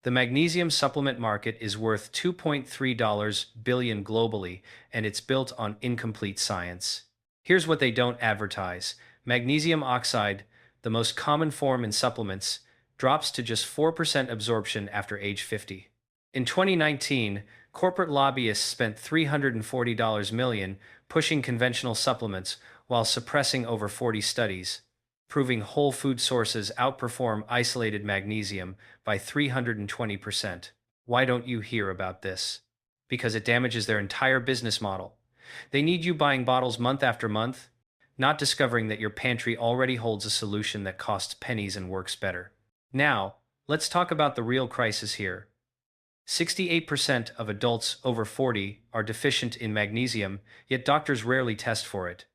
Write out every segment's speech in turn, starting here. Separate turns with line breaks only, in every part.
The magnesium supplement market is worth $2.3 billion globally, and it's built on incomplete science. Here's what they don't advertise. Magnesium oxide, the most common form in supplements, drops to just 4% absorption after age 50. In 2019, corporate lobbyists spent $340 million pushing conventional supplements while suppressing over 40 studies, proving whole food sources outperform isolated magnesium by 320%. Why don't you hear about this? Because it damages their entire business model. They need you buying bottles month after month, not discovering that your pantry already holds a solution that costs pennies and works better. Now, let's talk about the real crisis here. 68% of adults over 40 are deficient in magnesium, yet doctors rarely test for it.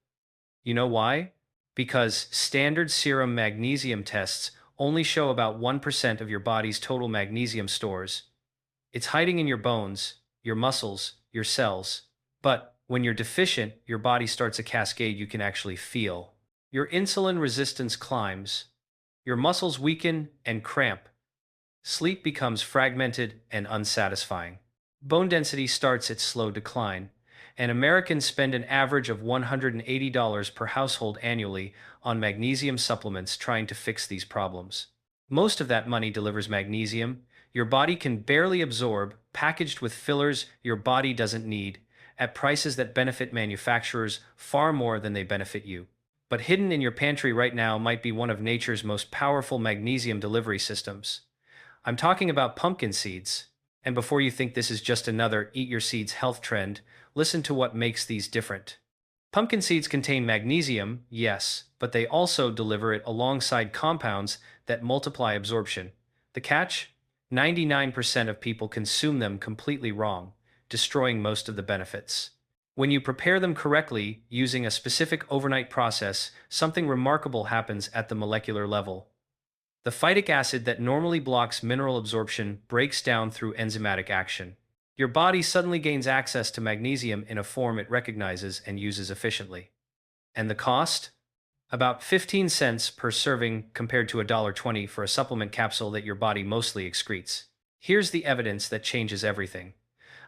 You know why? Because standard serum magnesium tests only show about 1% of your body's total magnesium stores. It's hiding in your bones, your muscles, your cells. But when you're deficient, your body starts a cascade you can actually feel. Your insulin resistance climbs, your muscles weaken and cramp. Sleep becomes fragmented and unsatisfying. Bone density starts its slow decline, and Americans spend an average of $180 per household annually on magnesium supplements trying to fix these problems. Most of that money delivers magnesium your body can barely absorb, packaged with fillers your body doesn't need, at prices that benefit manufacturers far more than they benefit you. But hidden in your pantry right now might be one of nature's most powerful magnesium delivery systems. I'm talking about pumpkin seeds. And before you think this is just another eat your seeds health trend, listen to what makes these different. Pumpkin seeds contain magnesium, yes, but they also deliver it alongside compounds that multiply absorption. The catch? 99% of people consume them completely wrong, destroying most of the benefits. When you prepare them correctly, using a specific overnight process, something remarkable happens at the molecular level. The phytic acid that normally blocks mineral absorption breaks down through enzymatic action. Your body suddenly gains access to magnesium in a form it recognizes and uses efficiently. And the cost? About 15 cents per serving compared to $1.20 for a supplement capsule that your body mostly excretes. Here's the evidence that changes everything.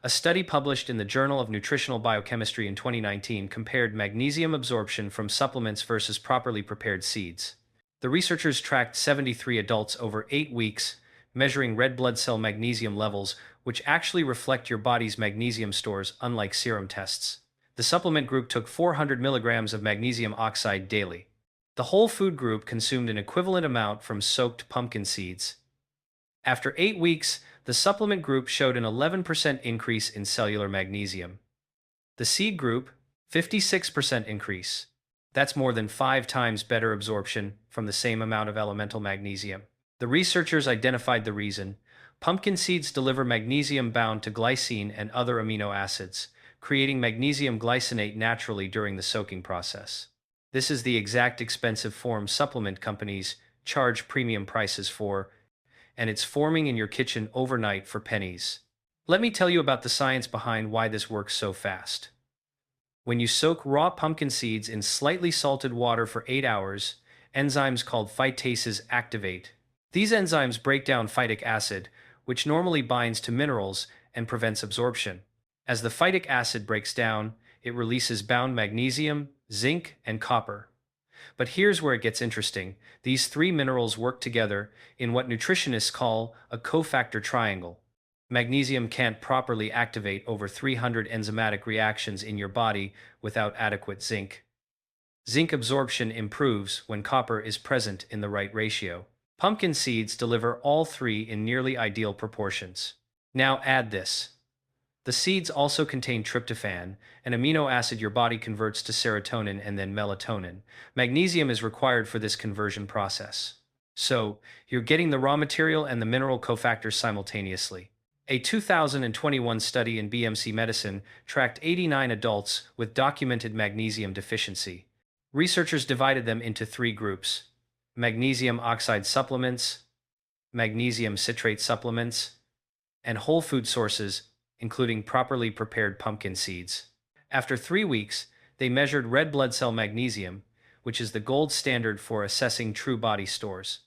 A study published in the Journal of Nutritional Biochemistry in 2019 compared magnesium absorption from supplements versus properly prepared seeds. The researchers tracked 73 adults over 8 weeks, measuring red blood cell magnesium levels, which actually reflect your body's magnesium stores, unlike serum tests. The supplement group took 400 milligrams of magnesium oxide daily. The whole food group consumed an equivalent amount from soaked pumpkin seeds. After 8 weeks, the supplement group showed an 11% increase in cellular magnesium. The seed group, 56% increase. That's more than 5 times better absorption from the same amount of elemental magnesium. The researchers identified the reason. Pumpkin seeds deliver magnesium bound to glycine and other amino acids, creating magnesium glycinate naturally during the soaking process. This is the exact expensive form supplement companies charge premium prices for, and it's forming in your kitchen overnight for pennies. Let me tell you about the science behind why this works so fast. When you soak raw pumpkin seeds in slightly salted water for 8 hours, enzymes called phytases activate. These enzymes break down phytic acid, which normally binds to minerals and prevents absorption. As the phytic acid breaks down, it releases bound magnesium, zinc, and copper. But here's where it gets interesting. These 3 minerals work together in what nutritionists call a cofactor triangle. Magnesium can't properly activate over 300 enzymatic reactions in your body without adequate zinc. Zinc absorption improves when copper is present in the right ratio. Pumpkin seeds deliver all 3 in nearly ideal proportions. Now add this. The seeds also contain tryptophan, an amino acid your body converts to serotonin and then melatonin. Magnesium is required for this conversion process. So, you're getting the raw material and the mineral cofactors simultaneously. A 2021 study in BMC Medicine tracked 89 adults with documented magnesium deficiency. Researchers divided them into 3 groups: magnesium oxide supplements, magnesium citrate supplements, and whole food sources, including properly prepared pumpkin seeds. After 3 weeks, they measured red blood cell magnesium, which is the gold standard for assessing true body stores.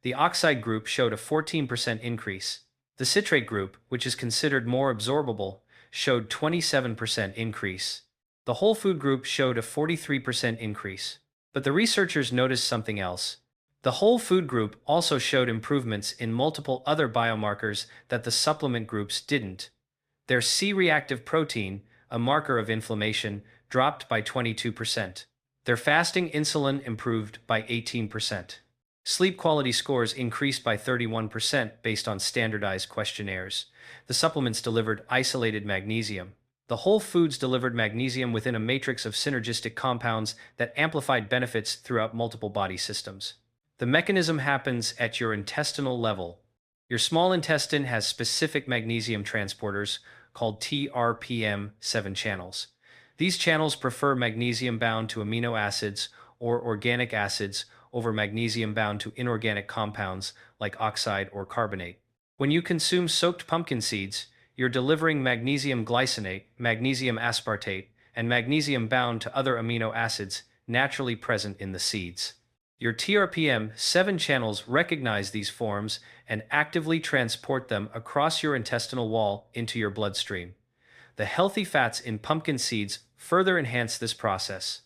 The oxide group showed a 14% increase, The citrate group, which is considered more absorbable, showed 27% increase. The whole food group showed a 43% increase. But the researchers noticed something else. The whole food group also showed improvements in multiple other biomarkers that the supplement groups didn't. Their C-reactive protein, a marker of inflammation, dropped by 22%. Their fasting insulin improved by 18%. Sleep quality scores increased by 31% based on standardized questionnaires. The supplements delivered isolated magnesium. The whole foods delivered magnesium within a matrix of synergistic compounds that amplified benefits throughout multiple body systems. The mechanism happens at your intestinal level. Your small intestine has specific magnesium transporters called TRPM7 channels. These channels prefer magnesium bound to amino acids or organic acids over magnesium bound to inorganic compounds like oxide or carbonate. When you consume soaked pumpkin seeds, you're delivering magnesium glycinate, magnesium aspartate, and magnesium bound to other amino acids naturally present in the seeds. Your TRPM7 channels recognize these forms and actively transport them across your intestinal wall into your bloodstream. The healthy fats in pumpkin seeds further enhance this process.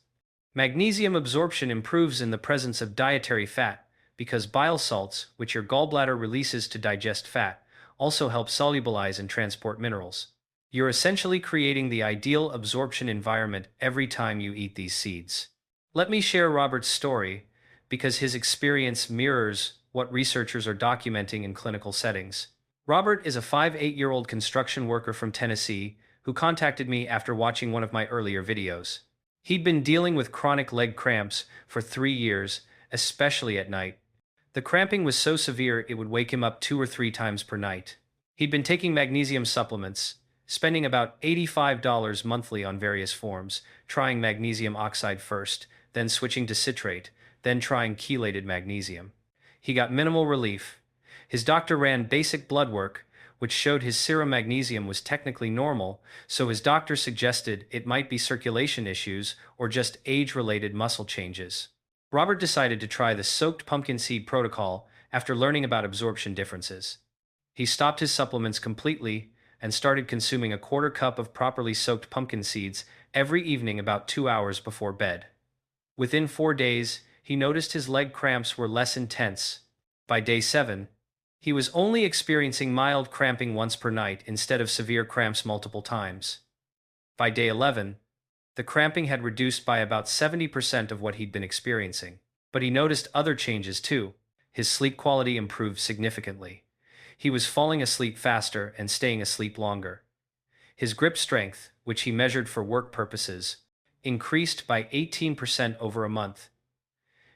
Magnesium absorption improves in the presence of dietary fat because bile salts, which your gallbladder releases to digest fat, also help solubilize and transport minerals. You're essentially creating the ideal absorption environment every time you eat these seeds. Let me share Robert's story because his experience mirrors what researchers are documenting in clinical settings. Robert is a 58-year-old construction worker from Tennessee who contacted me after watching one of my earlier videos. He'd been dealing with chronic leg cramps for 3 years, especially at night. The cramping was so severe it would wake him up 2 or 3 times per night. He'd been taking magnesium supplements, spending about $85 monthly on various forms, trying magnesium oxide first, then switching to citrate, then trying chelated magnesium. He got minimal relief. His doctor ran basic blood work, which showed his serum magnesium was technically normal, so his doctor suggested it might be circulation issues or just age-related muscle changes. Robert decided to try the soaked pumpkin seed protocol after learning about absorption differences. He stopped his supplements completely and started consuming a quarter cup of properly soaked pumpkin seeds every evening about 2 hours before bed. Within 4 days, he noticed his leg cramps were less intense. By day 7, he was only experiencing mild cramping once per night instead of severe cramps multiple times. By day 11, the cramping had reduced by about 70% of what he'd been experiencing. But he noticed other changes too. His sleep quality improved significantly. He was falling asleep faster and staying asleep longer. His grip strength, which he measured for work purposes, increased by 18% over a month.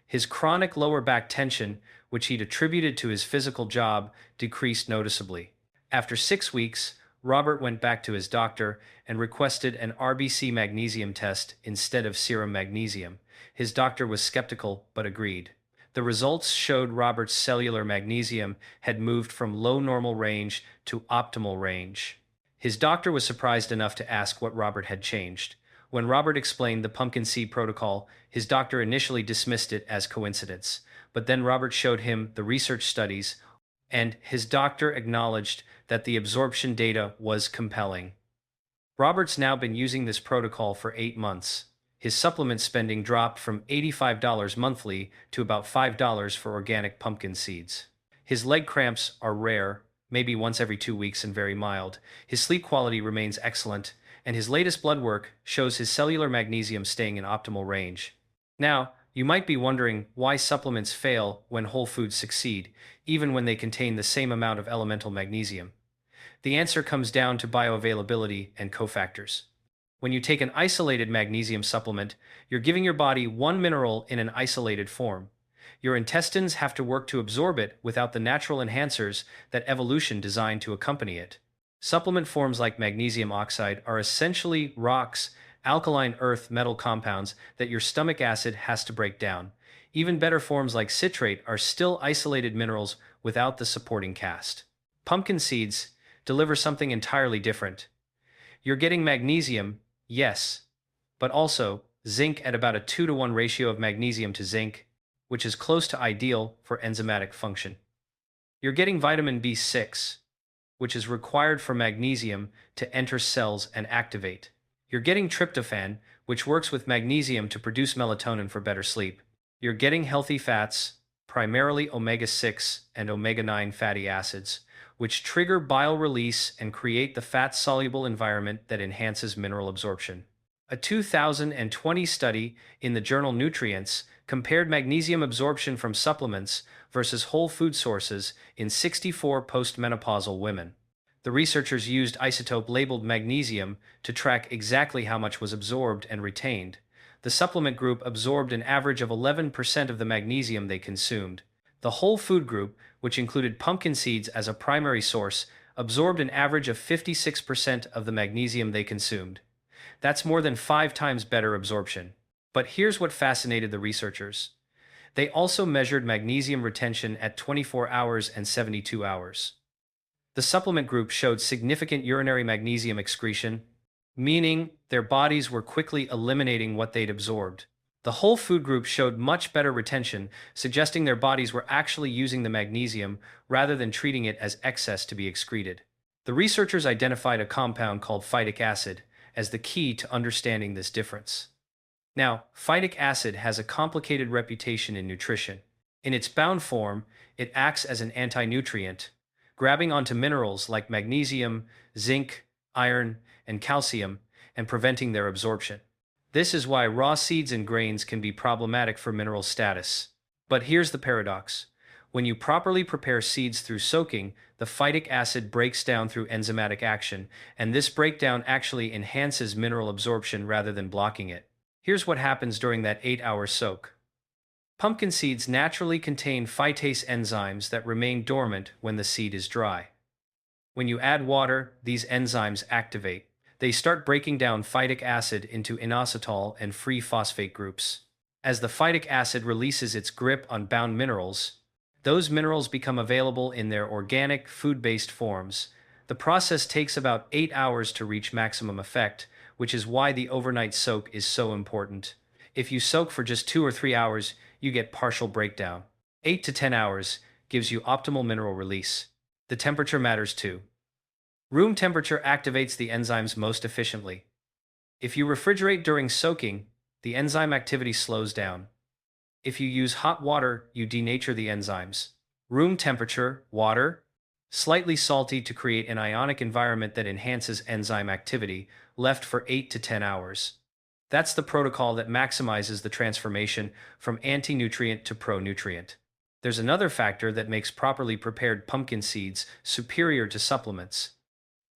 His chronic lower back tension, which he'd attributed to his physical job, decreased noticeably. After 6 weeks, Robert went back to his doctor and requested an RBC magnesium test instead of serum magnesium. His doctor was skeptical but agreed. The results showed Robert's cellular magnesium had moved from low normal range to optimal range. His doctor was surprised enough to ask what Robert had changed. When Robert explained the pumpkin seed protocol, his doctor initially dismissed it as coincidence. But then Robert showed him the research studies, and his doctor acknowledged that the absorption data was compelling. Robert's now been using this protocol for 8 months. His supplement spending dropped from $85 monthly to about $5 for organic pumpkin seeds. His leg cramps are rare, maybe once every 2 weeks and very mild. His sleep quality remains excellent, and his latest blood work shows his cellular magnesium staying in optimal range. Now, you might be wondering why supplements fail when whole foods succeed, even when they contain the same amount of elemental magnesium. The answer comes down to bioavailability and cofactors. When you take an isolated magnesium supplement, you're giving your body one mineral in an isolated form. Your intestines have to work to absorb it without the natural enhancers that evolution designed to accompany it. Supplement forms like magnesium oxide are essentially rocks, alkaline earth metal compounds that your stomach acid has to break down. Even better forms like citrate are still isolated minerals without the supporting cast. Pumpkin seeds deliver something entirely different. You're getting magnesium, yes, but also zinc at about a 2-to-1 ratio of magnesium to zinc, which is close to ideal for enzymatic function. You're getting vitamin B6, which is required for magnesium to enter cells and activate. You're getting tryptophan, which works with magnesium to produce melatonin for better sleep. You're getting healthy fats, primarily omega-6 and omega-9 fatty acids, which trigger bile release and create the fat-soluble environment that enhances mineral absorption. A 2020 study in the journal Nutrients compared magnesium absorption from supplements versus whole food sources in 64 postmenopausal women. The researchers used isotope-labeled magnesium to track exactly how much was absorbed and retained. The supplement group absorbed an average of 11% of the magnesium they consumed. The whole food group, which included pumpkin seeds as a primary source, absorbed an average of 56% of the magnesium they consumed. That's more than 5 times better absorption. But here's what fascinated the researchers. They also measured magnesium retention at 24 hours and 72 hours. The supplement group showed significant urinary magnesium excretion, meaning their bodies were quickly eliminating what they'd absorbed. The whole food group showed much better retention, suggesting their bodies were actually using the magnesium rather than treating it as excess to be excreted. The researchers identified a compound called phytic acid as the key to understanding this difference. Now, phytic acid has a complicated reputation in nutrition. In its bound form, it acts as an anti-nutrient, grabbing onto minerals like magnesium, zinc, iron, and calcium, and preventing their absorption. This is why raw seeds and grains can be problematic for mineral status. But here's the paradox. When you properly prepare seeds through soaking, the phytic acid breaks down through enzymatic action, and this breakdown actually enhances mineral absorption rather than blocking it. Here's what happens during that 8-hour soak. Pumpkin seeds naturally contain phytase enzymes that remain dormant when the seed is dry. When you add water, these enzymes activate. They start breaking down phytic acid into inositol and free phosphate groups. As the phytic acid releases its grip on bound minerals, those minerals become available in their organic, food-based forms. The process takes about 8 hours to reach maximum effect, which is why the overnight soak is so important. If you soak for just 2 or 3 hours, you get partial breakdown. 8 to 10 hours gives you optimal mineral release. The temperature matters too. Room temperature activates the enzymes most efficiently. If you refrigerate during soaking, the enzyme activity slows down. If you use hot water, you denature the enzymes. Room temperature, water, slightly salty to create an ionic environment that enhances enzyme activity, left for 8 to 10 hours. That's the protocol that maximizes the transformation from anti-nutrient to pro-nutrient. There's another factor that makes properly prepared pumpkin seeds superior to supplements: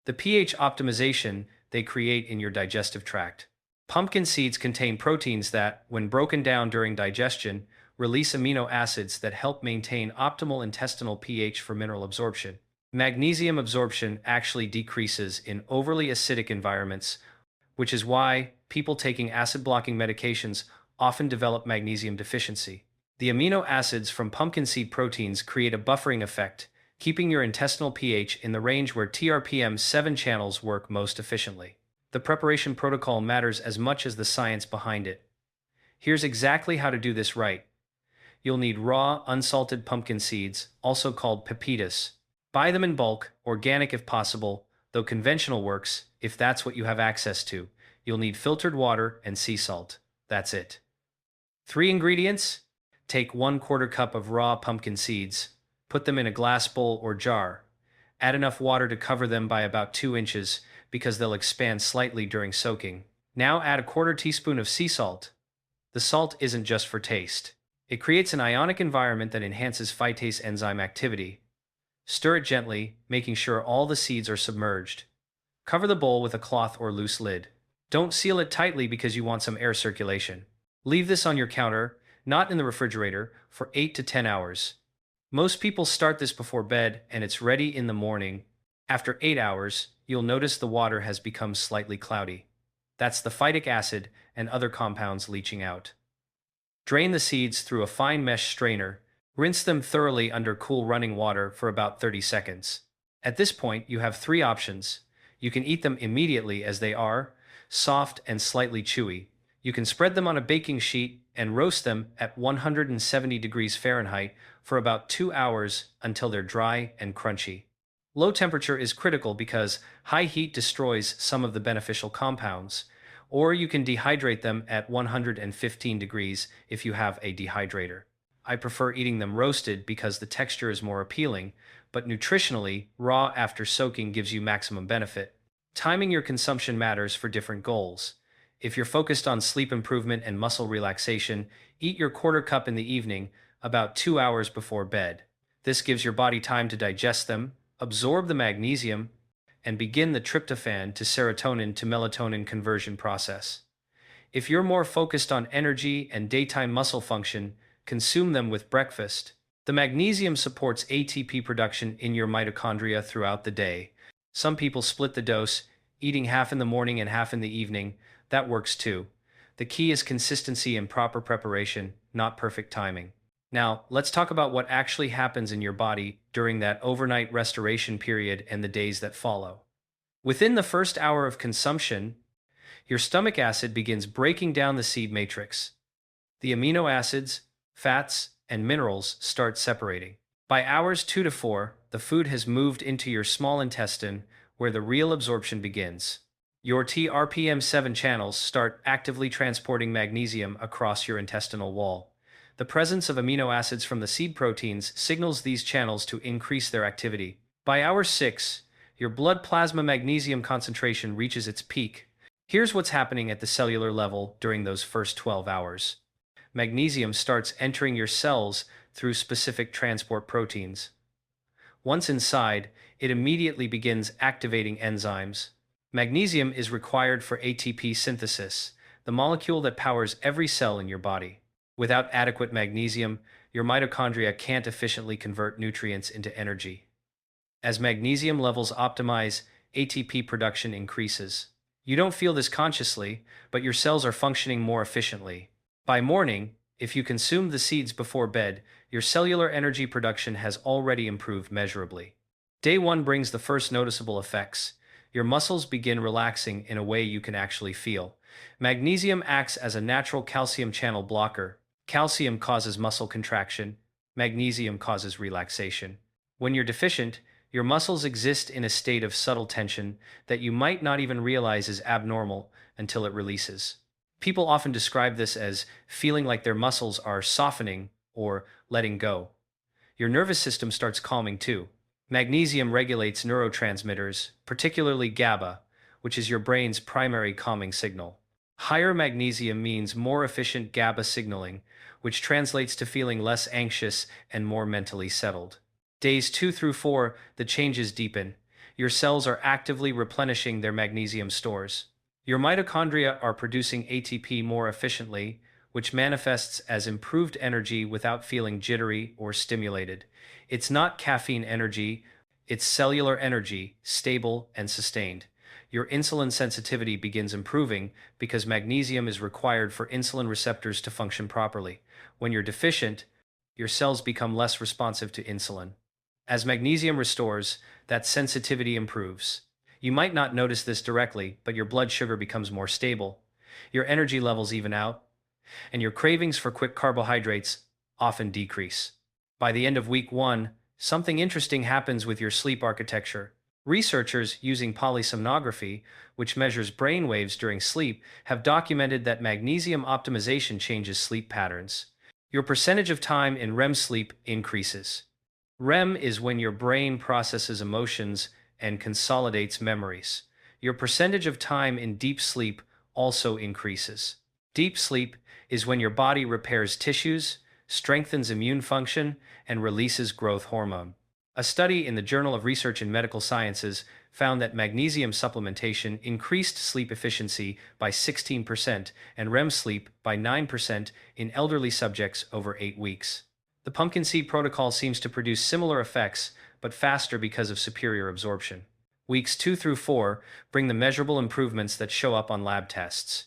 the pH optimization they create in your digestive tract. Pumpkin seeds contain proteins that, when broken down during digestion, release amino acids that help maintain optimal intestinal pH for mineral absorption. Magnesium absorption actually decreases in overly acidic environments, which is why people taking acid-blocking medications often develop magnesium deficiency. The amino acids from pumpkin seed proteins create a buffering effect, keeping your intestinal pH in the range where TRPM7 channels work most efficiently. The preparation protocol matters as much as the science behind it. Here's exactly how to do this right. You'll need raw, unsalted pumpkin seeds, also called pepitas. Buy them in bulk, organic if possible, though conventional works if that's what you have access to. You'll need filtered water and sea salt. That's it. 3 ingredients. Take 1/4 cup of raw pumpkin seeds. Put them in a glass bowl or jar. Add enough water to cover them by about 2 inches because they'll expand slightly during soaking. Now add a 1/4 teaspoon of sea salt. The salt isn't just for taste. It creates an ionic environment that enhances phytase enzyme activity. Stir it gently, making sure all the seeds are submerged. Cover the bowl with a cloth or loose lid. Don't seal it tightly because you want some air circulation. Leave this on your counter, not in the refrigerator, for 8 to 10 hours. Most people start this before bed and it's ready in the morning. After 8 hours, you'll notice the water has become slightly cloudy. That's the phytic acid and other compounds leaching out. Drain the seeds through a fine mesh strainer. Rinse them thoroughly under cool running water for about 30 seconds. At this point, you have 3 options. You can eat them immediately as they are, soft and slightly chewy. You can spread them on a baking sheet and roast them at 170 degrees Fahrenheit for about 2 hours until they're dry and crunchy. Low temperature is critical because high heat destroys some of the beneficial compounds, or you can dehydrate them at 115 degrees if you have a dehydrator. I prefer eating them roasted because the texture is more appealing, but nutritionally, raw after soaking gives you maximum benefit. Timing your consumption matters for different goals. If you're focused on sleep improvement and muscle relaxation, eat your quarter cup in the evening, about 2 hours before bed. This gives your body time to digest them, absorb the magnesium, and begin the tryptophan to serotonin to melatonin conversion process. If you're more focused on energy and daytime muscle function, consume them with breakfast. The magnesium supports ATP production in your mitochondria throughout the day. Some people split the dose, eating half in the morning and half in the evening. That works too. The key is consistency and proper preparation, not perfect timing. Now, let's talk about what actually happens in your body during that overnight restoration period and the days that follow. Within the first hour of consumption, your stomach acid begins breaking down the seed matrix. The amino acids, fats, and minerals start separating. By hours 2 to 4, the food has moved into your small intestine where the real absorption begins. Your TRPM7 channels start actively transporting magnesium across your intestinal wall. The presence of amino acids from the seed proteins signals these channels to increase their activity. By hour 6, your blood plasma magnesium concentration reaches its peak. Here's what's happening at the cellular level during those first 12 hours. Magnesium starts entering your cells through specific transport proteins. Once inside, it immediately begins activating enzymes. Magnesium is required for ATP synthesis, the molecule that powers every cell in your body. Without adequate magnesium, your mitochondria can't efficiently convert nutrients into energy. As magnesium levels optimize, ATP production increases. You don't feel this consciously, but your cells are functioning more efficiently. By morning, if you consume the seeds before bed, your cellular energy production has already improved measurably. Day 1 brings the first noticeable effects. Your muscles begin relaxing in a way you can actually feel. Magnesium acts as a natural calcium channel blocker. Calcium causes muscle contraction. Magnesium causes relaxation. When you're deficient, your muscles exist in a state of subtle tension that you might not even realize is abnormal until it releases. People often describe this as feeling like their muscles are softening or letting go. Your nervous system starts calming too. Magnesium regulates neurotransmitters, particularly GABA, which is your brain's primary calming signal. Higher magnesium means more efficient GABA signaling, which translates to feeling less anxious and more mentally settled. Days 2 through 4, the changes deepen. Your cells are actively replenishing their magnesium stores. Your mitochondria are producing ATP more efficiently, which manifests as improved energy without feeling jittery or stimulated. It's not caffeine energy, it's cellular energy, stable and sustained. Your insulin sensitivity begins improving because magnesium is required for insulin receptors to function properly. When you're deficient, your cells become less responsive to insulin. As magnesium restores, that sensitivity improves. You might not notice this directly, but your blood sugar becomes more stable, your energy levels even out, and your cravings for quick carbohydrates often decrease. By the end of week 1, something interesting happens with your sleep architecture. Researchers using polysomnography, which measures brain waves during sleep, have documented that magnesium optimization changes sleep patterns. Your percentage of time in REM sleep increases. REM is when your brain processes emotions and consolidates memories. Your percentage of time in deep sleep also increases. Deep sleep is when your body repairs tissues, strengthens immune function, and releases growth hormone. A study in the Journal of Research in Medical Sciences found that magnesium supplementation increased sleep efficiency by 16% and REM sleep by 9% in elderly subjects over 8 weeks. The pumpkin seed protocol seems to produce similar effects, but faster because of superior absorption. Weeks 2 through 4 bring the measurable improvements that show up on lab tests.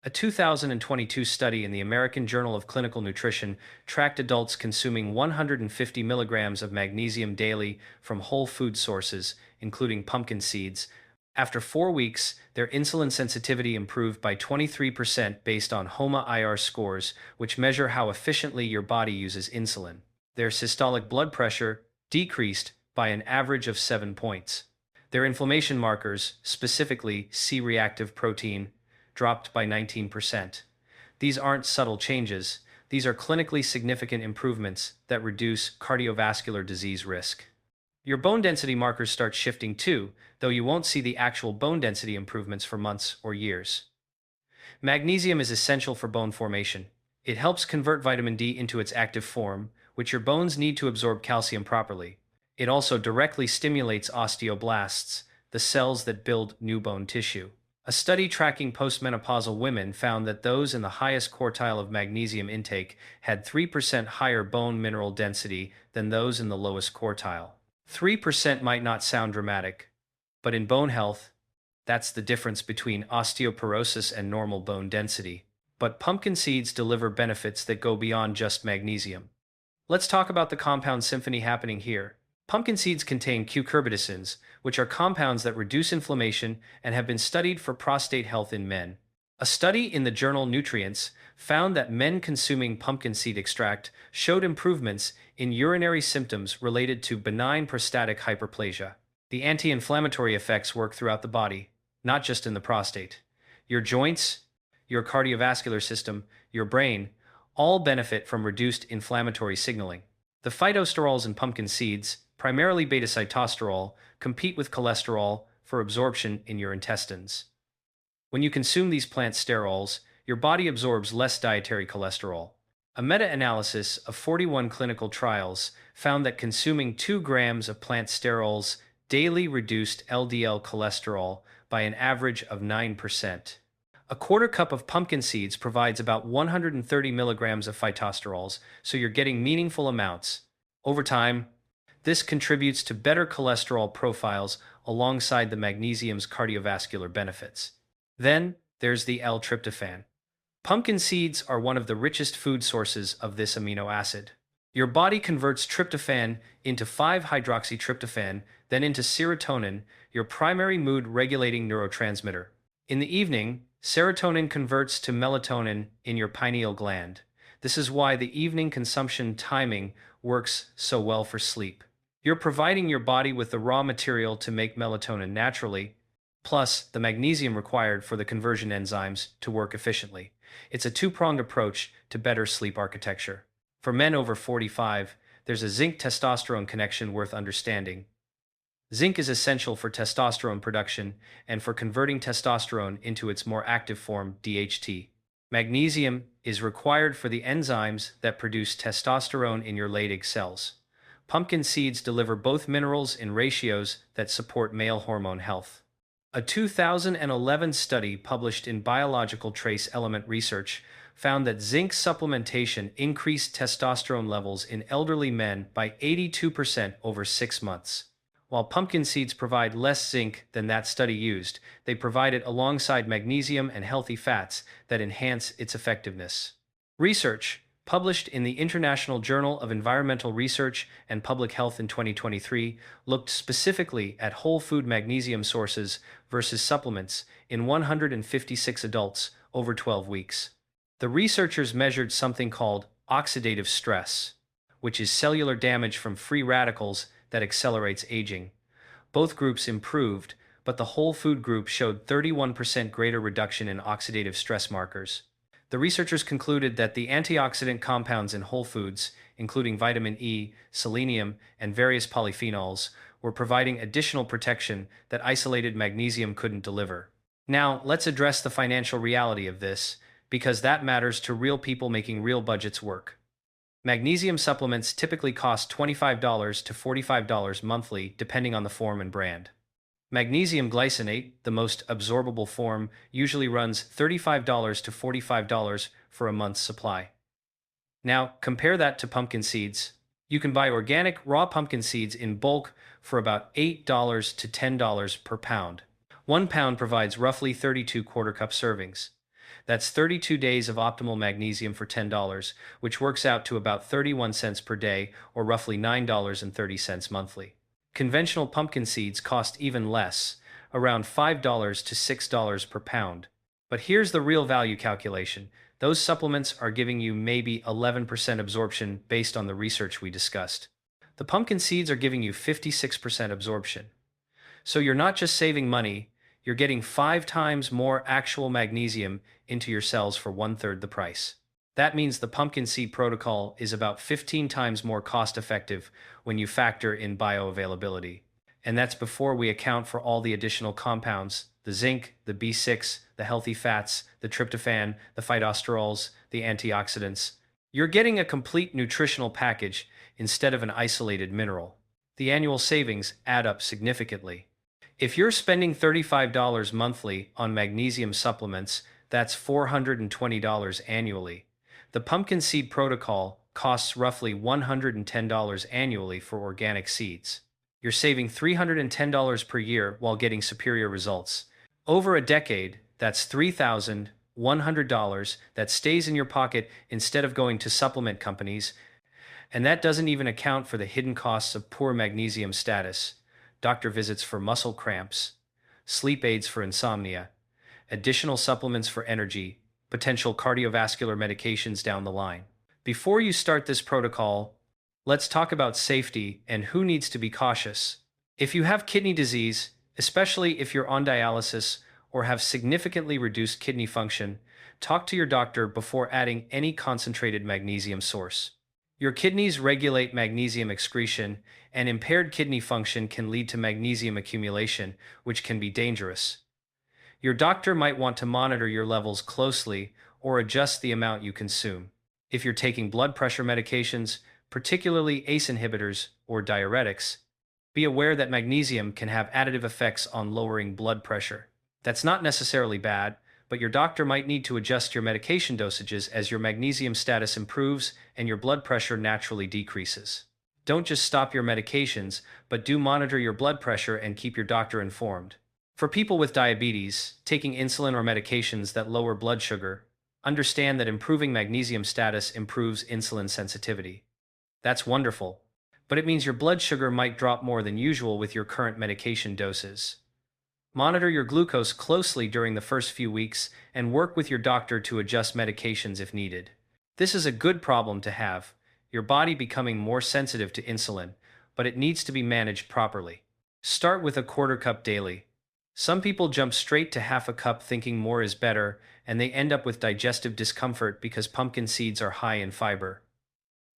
A 2022 study in the American Journal of Clinical Nutrition tracked adults consuming 150 milligrams of magnesium daily from whole food sources, including pumpkin seeds. After 4 weeks, their insulin sensitivity improved by 23% based on HOMA-IR scores, which measure how efficiently your body uses insulin. Their systolic blood pressure decreased by an average of 7 points. Their inflammation markers, specifically C-reactive protein, dropped by 19%. These aren't subtle changes, these are clinically significant improvements that reduce cardiovascular disease risk. Your bone density markers start shifting too, though you won't see the actual bone density improvements for months or years. Magnesium is essential for bone formation. It helps convert vitamin D into its active form, which your bones need to absorb calcium properly. It also directly stimulates osteoblasts, the cells that build new bone tissue. A study tracking postmenopausal women found that those in the highest quartile of magnesium intake had 3% higher bone mineral density than those in the lowest quartile. 3% might not sound dramatic, but in bone health, that's the difference between osteoporosis and normal bone density. But pumpkin seeds deliver benefits that go beyond just magnesium. Let's talk about the compound symphony happening here. Pumpkin seeds contain cucurbitacins, which are compounds that reduce inflammation and have been studied for prostate health in men. A study in the journal Nutrients found that men consuming pumpkin seed extract showed improvements in urinary symptoms related to benign prostatic hyperplasia. The anti-inflammatory effects work throughout the body, not just in the prostate. Your joints, your cardiovascular system, your brain, all benefit from reduced inflammatory signaling. The phytosterols in pumpkin seeds, primarily beta-sitosterol, compete with cholesterol for absorption in your intestines. When you consume these plant sterols, your body absorbs less dietary cholesterol. A meta-analysis of 41 clinical trials found that consuming 2 grams of plant sterols daily reduced LDL cholesterol by an average of 9%. A quarter cup of pumpkin seeds provides about 130 milligrams of phytosterols, so you're getting meaningful amounts. Over time, this contributes to better cholesterol profiles alongside the magnesium's cardiovascular benefits. Then, there's the L-tryptophan. Pumpkin seeds are one of the richest food sources of this amino acid. Your body converts tryptophan into 5-hydroxytryptophan, then into serotonin, your primary mood-regulating neurotransmitter. In the evening, serotonin converts to melatonin in your pineal gland. This is why the evening consumption timing works so well for sleep. You're providing your body with the raw material to make melatonin naturally, plus the magnesium required for the conversion enzymes to work efficiently. It's a two-pronged approach to better sleep architecture. For men over 45, there's a zinc-testosterone connection worth understanding. Zinc is essential for testosterone production and for converting testosterone into its more active form, DHT. Magnesium is required for the enzymes that produce testosterone in your Leydig cells. Pumpkin seeds deliver both minerals in ratios that support male hormone health. A 2011 study published in Biological Trace Element Research found that zinc supplementation increased testosterone levels in elderly men by 82% over 6 months. While pumpkin seeds provide less zinc than that study used, they provide it alongside magnesium and healthy fats that enhance its effectiveness. Research, published in the International Journal of Environmental Research and Public Health in 2023, looked specifically at whole food magnesium sources versus supplements in 156 adults over 12 weeks. The researchers measured something called oxidative stress, which is cellular damage from free radicals that accelerates aging. Both groups improved, but the whole food group showed 31% greater reduction in oxidative stress markers. The researchers concluded that the antioxidant compounds in whole foods, including vitamin E, selenium, and various polyphenols, were providing additional protection that isolated magnesium couldn't deliver. Now, let's address the financial reality of this, because that matters to real people making real budgets work. Magnesium supplements typically cost $25 to $45 monthly, depending on the form and brand. Magnesium glycinate, the most absorbable form, usually runs $35 to $45 for a month's supply. Now, compare that to pumpkin seeds. You can buy organic raw pumpkin seeds in bulk for about $8 to $10 per pound. 1 pound provides roughly 32 quarter-cup servings. That's 32 days of optimal magnesium for $10, which works out to about 31 cents per day, or roughly $9.30 monthly. Conventional pumpkin seeds cost even less, around $5 to $6 per pound. But here's the real value calculation. Those supplements are giving you maybe 11% absorption based on the research we discussed. The pumpkin seeds are giving you 56% absorption. So you're not just saving money, you're getting 5 times more actual magnesium into your cells for one-third the price. That means the pumpkin seed protocol is about 15 times more cost-effective when you factor in bioavailability. And that's before we account for all the additional compounds, the zinc, the B6, the healthy fats, the tryptophan, the phytosterols, the antioxidants. You're getting a complete nutritional package instead of an isolated mineral. The annual savings add up significantly. If you're spending $35 monthly on magnesium supplements, that's $420 annually. The pumpkin seed protocol costs roughly $110 annually for organic seeds. You're saving $310 per year while getting superior results. Over a decade, that's $3,100 that stays in your pocket instead of going to supplement companies, and that doesn't even account for the hidden costs of poor magnesium status, doctor visits for muscle cramps, sleep aids for insomnia, additional supplements for energy, potential cardiovascular medications down the line. Before you start this protocol, let's talk about safety and who needs to be cautious. If you have kidney disease, especially if you're on dialysis or have significantly reduced kidney function, talk to your doctor before adding any concentrated magnesium source. Your kidneys regulate magnesium excretion, and impaired kidney function can lead to magnesium accumulation, which can be dangerous. Your doctor might want to monitor your levels closely or adjust the amount you consume. If you're taking blood pressure medications, particularly ACE inhibitors or diuretics, be aware that magnesium can have additive effects on lowering blood pressure. That's not necessarily bad, but your doctor might need to adjust your medication dosages as your magnesium status improves and your blood pressure naturally decreases. Don't just stop your medications, but do monitor your blood pressure and keep your doctor informed. For people with diabetes, taking insulin or medications that lower blood sugar, understand that improving magnesium status improves insulin sensitivity. That's wonderful, but it means your blood sugar might drop more than usual with your current medication doses. Monitor your glucose closely during the first few weeks and work with your doctor to adjust medications if needed. This is a good problem to have, your body becoming more sensitive to insulin, but it needs to be managed properly. Start with a quarter cup daily. Some people jump straight to half a cup thinking more is better, and they end up with digestive discomfort because pumpkin seeds are high in fiber.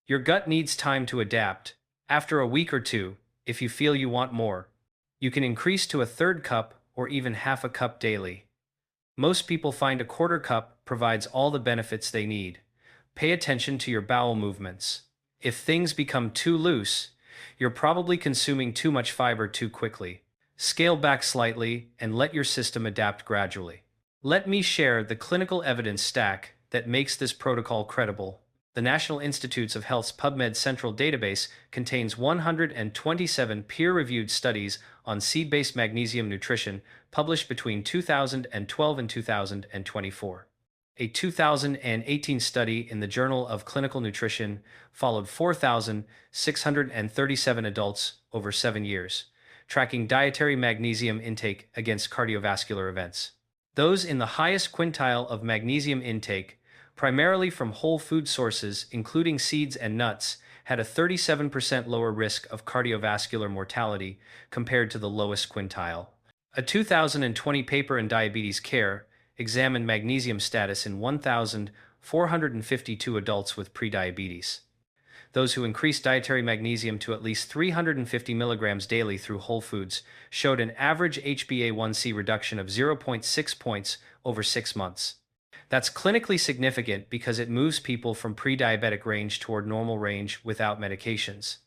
Your gut needs time to adapt. After a week or two, if you feel you want more, you can increase to a third cup or even half a cup daily. Most people find a quarter cup provides all the benefits they need. Pay attention to your bowel movements. If things become too loose, you're probably consuming too much fiber too quickly. Scale back slightly and let your system adapt gradually. Let me share the clinical evidence stack that makes this protocol credible. The National Institutes of Health's PubMed Central database contains 127 peer-reviewed studies on seed-based magnesium nutrition published between 2012 and 2024. A 2018 study in the Journal of Clinical Nutrition followed 4,637 adults over 7 years, tracking dietary magnesium intake against cardiovascular events. Those in the highest quintile of magnesium intake, primarily from whole food sources including seeds and nuts, had a 37% lower risk of cardiovascular mortality compared to the lowest quintile. A 2020 paper in Diabetes Care examined magnesium status in 1,452 adults with prediabetes. Those who increased dietary magnesium to at least 350 milligrams daily through whole foods showed an average HbA1c reduction of 0.6 points over 6 months. That's clinically significant because it moves people from pre-diabetic range toward normal range without medications.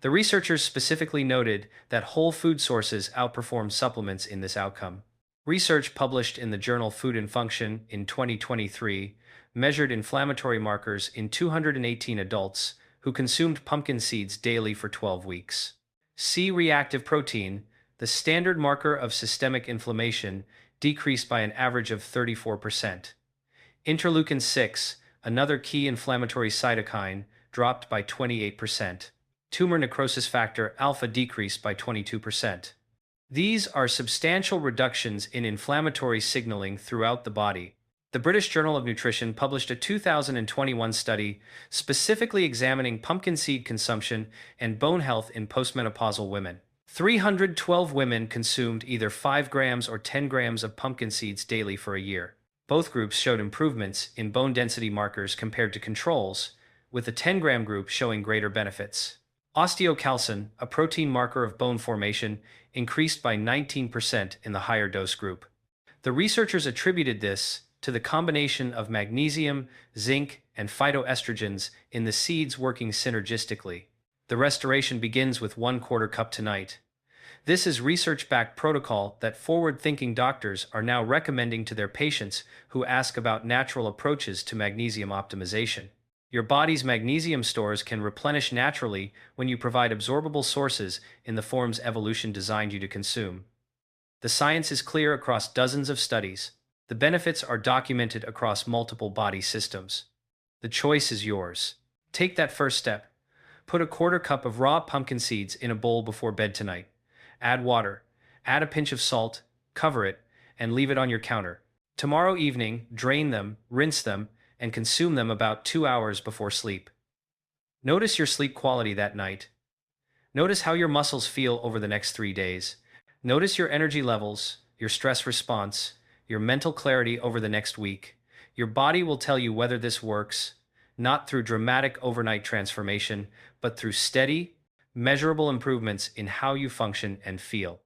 The researchers specifically noted that whole food sources outperform supplements in this outcome. Research published in the journal Food and Function in 2023 measured inflammatory markers in 218 adults who consumed pumpkin seeds daily for 12 weeks. C-reactive protein, the standard marker of systemic inflammation, decreased by an average of 34%. Interleukin-6, another key inflammatory cytokine, dropped by 28%. Tumor necrosis factor alpha decreased by 22%. These are substantial reductions in inflammatory signaling throughout the body. The British Journal of Nutrition published a 2021 study specifically examining pumpkin seed consumption and bone health in postmenopausal women. 312 women consumed either 5 grams or 10 grams of pumpkin seeds daily for a year. Both groups showed improvements in bone density markers compared to controls, with the 10-gram group showing greater benefits. Osteocalcin, a protein marker of bone formation, increased by 19% in the higher dose group. The researchers attributed this to the combination of magnesium, zinc, and phytoestrogens in the seeds working synergistically. The restoration begins with 1/4 cup tonight. This is research-backed protocol that forward-thinking doctors are now recommending to their patients who ask about natural approaches to magnesium optimization. Your body's magnesium stores can replenish naturally when you provide absorbable sources in the forms evolution designed you to consume. The science is clear across dozens of studies. The benefits are documented across multiple body systems. The choice is yours. Take that first step. Put a 1/4 cup of raw pumpkin seeds in a bowl before bed tonight. Add water, add a pinch of salt, cover it, and leave it on your counter. Tomorrow evening, drain them, rinse them, and consume them about 2 hours before sleep. Notice your sleep quality that night. Notice how your muscles feel over the next 3 days. Notice your energy levels, your stress response, your mental clarity over the next week. Your body will tell you whether this works, not through dramatic overnight transformation, but through steady, measurable improvements in how you function and feel.